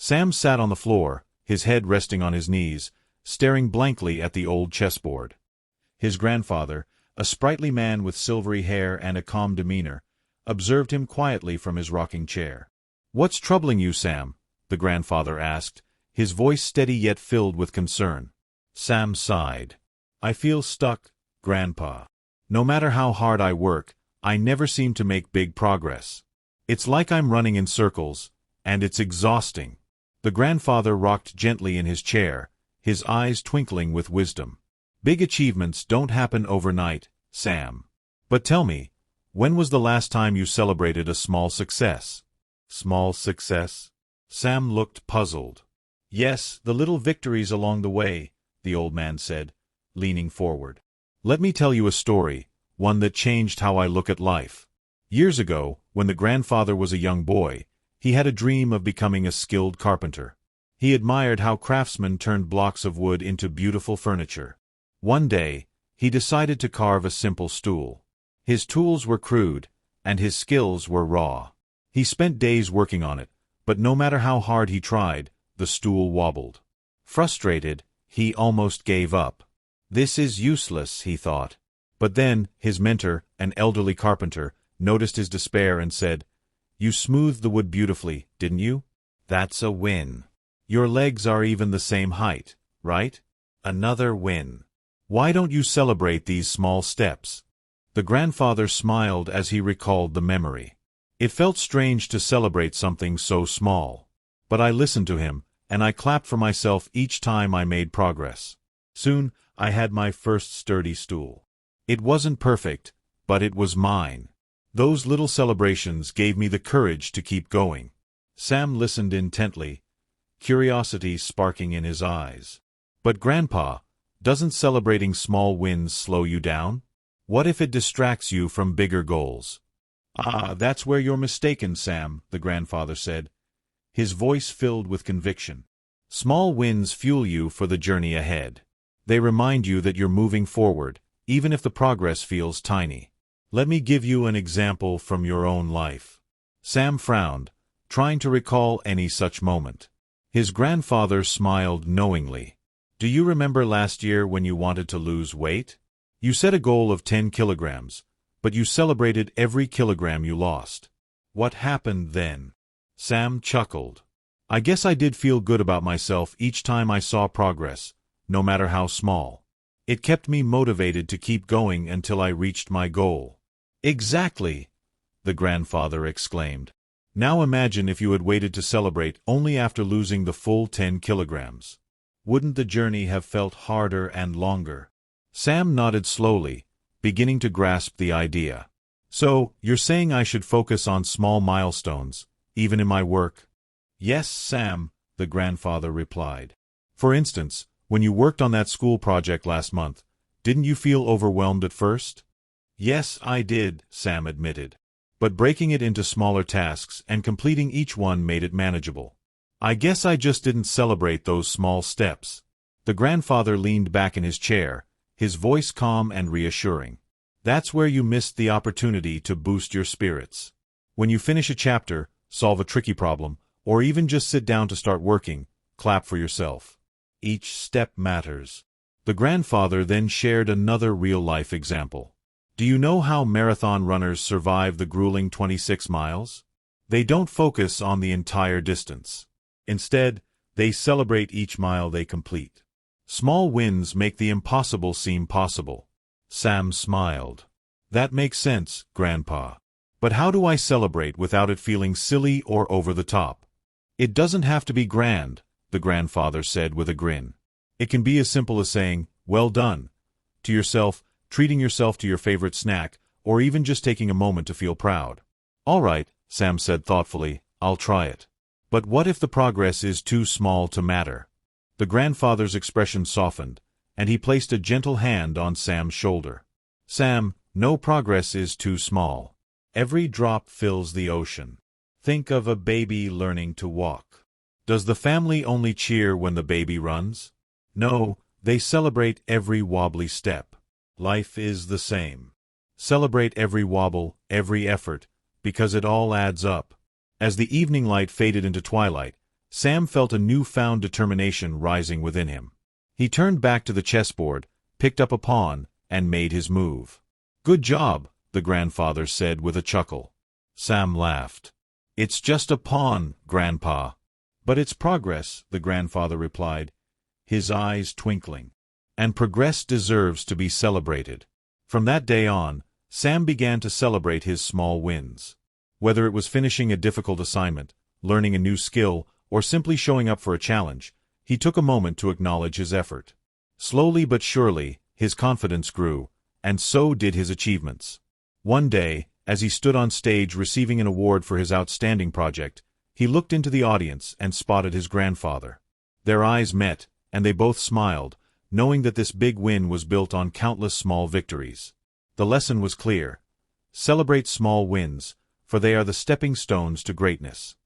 Sam sat on the floor, his head resting on his knees, staring blankly at the old chessboard. His grandfather, a sprightly man with silvery hair and a calm demeanor, observed him quietly from his rocking chair. "What's troubling you, Sam?" the grandfather asked, his voice steady yet filled with concern. Sam sighed. "I feel stuck, Grandpa. No matter how hard I work, I never seem to make big progress. It's like I'm running in circles, and it's exhausting." The grandfather rocked gently in his chair, his eyes twinkling with wisdom. "Big achievements don't happen overnight, Sam. But tell me, when was the last time you celebrated a small success?" "Small success?" Sam looked puzzled. "Yes, the little victories along the way," the old man said, leaning forward. "Let me tell you a story, one that changed how I look at life. Years ago, when the grandfather was a young boy, he had a dream of becoming a skilled carpenter. He admired how craftsmen turned blocks of wood into beautiful furniture. One day, he decided to carve a simple stool. His tools were crude, and his skills were raw. He spent days working on it, but no matter how hard he tried, the stool wobbled. Frustrated, he almost gave up. "This is useless," he thought. But then, his mentor, an elderly carpenter, noticed his despair and said, "You smoothed the wood beautifully, didn't you? That's a win. Your legs are even the same height, right? Another win. Why don't you celebrate these small steps?" The grandfather smiled as he recalled the memory. It felt strange to celebrate something so small. But I listened to him, and I clapped for myself each time I made progress. Soon, I had my first sturdy stool. It wasn't perfect, but it was mine. Those little celebrations gave me the courage to keep going. Sam listened intently, curiosity sparking in his eyes. "But Grandpa, doesn't celebrating small wins slow you down? What if it distracts you from bigger goals?" "Ah, that's where you're mistaken, Sam," the grandfather said, his voice filled with conviction. "Small wins fuel you for the journey ahead. They remind you that you're moving forward, even if the progress feels tiny. Let me give you an example from your own life." Sam frowned, trying to recall any such moment. His grandfather smiled knowingly. "Do you remember last year when you wanted to lose weight? You set a goal of 10 kilograms, but you celebrated every kilogram you lost. What happened then?" Sam chuckled. "I guess I did feel good about myself each time I saw progress, no matter how small. It kept me motivated to keep going until I reached my goal." "Exactly!" the grandfather exclaimed. "Now imagine if you had waited to celebrate only after losing the full 10 kilograms. Wouldn't the journey have felt harder and longer?" Sam nodded slowly, beginning to grasp the idea. "So, you're saying I should focus on small milestones, even in my work?" "Yes, Sam," the grandfather replied. "For instance, when you worked on that school project last month, didn't you feel overwhelmed at first?" "Yes, I did," Sam admitted. "But breaking it into smaller tasks and completing each one made it manageable. I guess I just didn't celebrate those small steps." The grandfather leaned back in his chair, his voice calm and reassuring. "That's where you missed the opportunity to boost your spirits. When you finish a chapter, solve a tricky problem, or even just sit down to start working, clap for yourself. Each step matters." The grandfather then shared another real-life example. "Do you know how marathon runners survive the grueling 26 miles? They don't focus on the entire distance. Instead, they celebrate each mile they complete. Small wins make the impossible seem possible." Sam smiled. "That makes sense, Grandpa. But how do I celebrate without it feeling silly or over the top?" "It doesn't have to be grand," the grandfather said with a grin. "It can be as simple as saying, 'Well done,' to yourself, treating yourself to your favorite snack, or even just taking a moment to feel proud." "All right," Sam said thoughtfully, "I'll try it. But what if the progress is too small to matter?" The grandfather's expression softened, and he placed a gentle hand on Sam's shoulder. "Sam, no progress is too small. Every drop fills the ocean. Think of a baby learning to walk. Does the family only cheer when the baby runs? No, they celebrate every wobbly step. Life is the same. Celebrate every wobble, every effort, because it all adds up." As the evening light faded into twilight, Sam felt a newfound determination rising within him. He turned back to the chessboard, picked up a pawn, and made his move. "Good job," the grandfather said with a chuckle. Sam laughed. "It's just a pawn, Grandpa." "But it's progress," the grandfather replied, his eyes twinkling. "And progress deserves to be celebrated." From that day on, Sam began to celebrate his small wins. Whether it was finishing a difficult assignment, learning a new skill, or simply showing up for a challenge, he took a moment to acknowledge his effort. Slowly but surely, his confidence grew, and so did his achievements. One day, as he stood on stage receiving an award for his outstanding project, he looked into the audience and spotted his grandfather. Their eyes met, and they both smiled, knowing that this big win was built on countless small victories. The lesson was clear. Celebrate small wins, for they are the stepping stones to greatness.